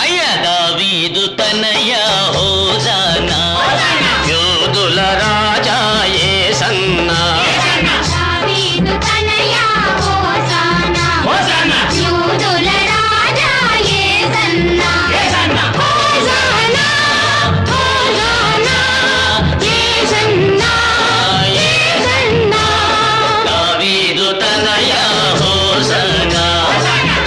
అయ్యా దావీదు తనయ హోసానా, యోధుల రాజా యేసన్నా. దావీదు తనయ హోసానా, యోధుల రాజా యేసన్నా. Hosanna hosanna యేసన్నా, యేసన్నా. దావీదు తనయ హోసానా,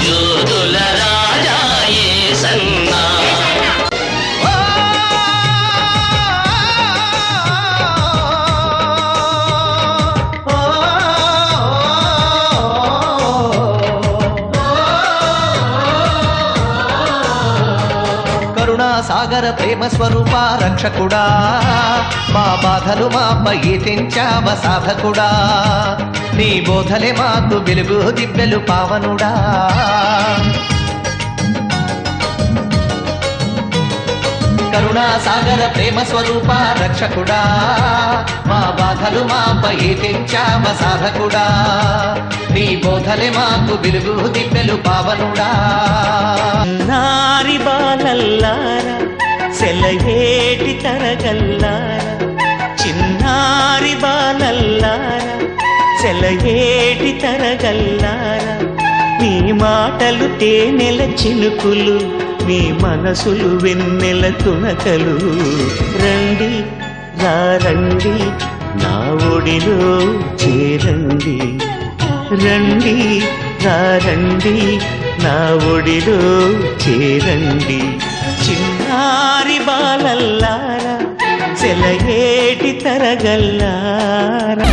యోధుల రాజా యేసన్నా. సాగర ప్రేమ స్వరూప రక్షకుడా, మా బాధలు మాపై తెంచావ సాధకుడా, నీ బోధలే మాకు వెలుగు దివ్యలు పావనుడా. కరుణా సాగర ప్రేమ స్వరూప రక్షకుడా, మా బాధలు మాపై తెంచావ సాధకుడా, నీ బోధలే మాకు వెలుగు దివ్యలు పావనుడా. నారి బాలల్లారా, సెలయేటి తరగల్లారా, చిన్నారి బాలల్లారా, సెలయేటి తరగల్లారా, మీ మాటలు తేనెల చినుకులు, మీ మనసులు వెన్నెల తునకలు. రండి రండి నా ఒడిలో చేరండి, రండి రండి నా ఒడిలో చేరండి. చిన్నారి బాలల్లారా, సెలయేటి తరగల్లారా.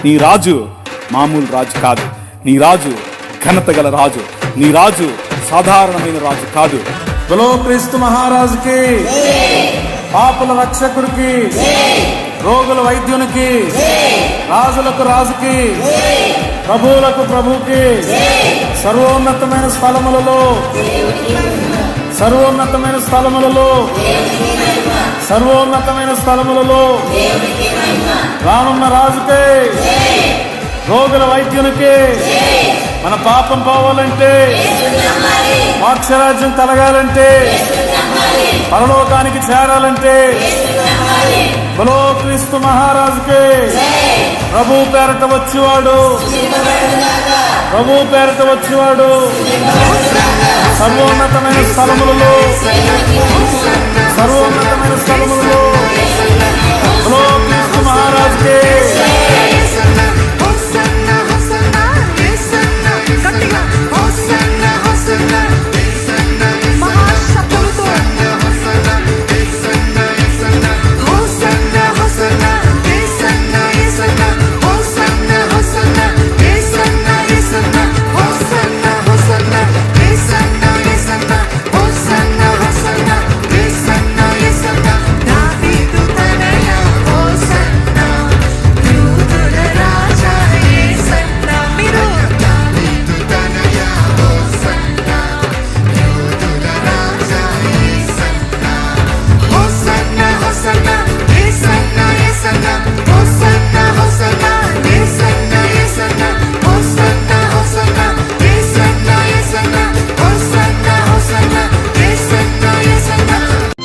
నీ రాజు మామూలు రాజు కాదు, నీ రాజు ఘనత గల రాజు, నీ రాజు సాధారణమైన రాజు కాదు. బలో క్రీస్తు మహారాజుకి, పాపుల రక్షకుడికి, రోగుల వైద్యునికి, రాజులకు రాజుకి, ప్రభువులకు ప్రభువుకి, సర్వోన్నతమైన స్థలములలో సర్వోన్నతమైన స్థలములలో సర్వోన్నతమైన స్థలములలో రానున్న రాజుకే, రోగుల వైద్యునికి, మన పాపం పోవాలంటే, మోక్షరాజ్యం కలగాలంటే, పరలోకానికి చేరాలంటే బలో క్రీస్తు మహారాజుకే ప్రభు పేరట వచ్చివాడు ప్రభు పేరట వచ్చివాడు సర్వోన్నతమైన స్థలములలో సర్వోన్నతమైన స్థలములలో బలో క్రీస్తు మహారాజుకే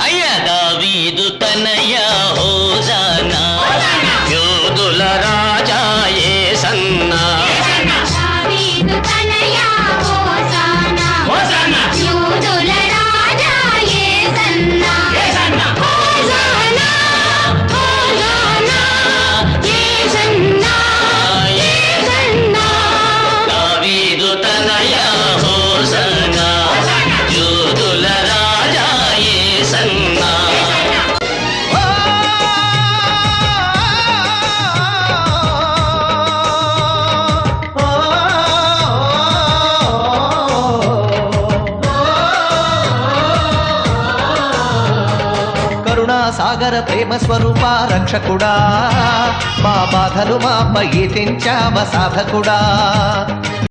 అయ్యా దావీదు తనయ హోజానా యోధుల రాజా యేసన్నా దావీదు తనయా హోసానా హోసానా యూదుల రాజా యేసన్నా హోసానా హోసానా యేసన్నా యేసన్నా దావీదు తనయ హోజానా యోధుల రాజా యేసన్నా కరుణా సాగర ప్రేమ స్వరూప రక్షకుడా మా బాధలు మాపై తెంచావ సాధకుడా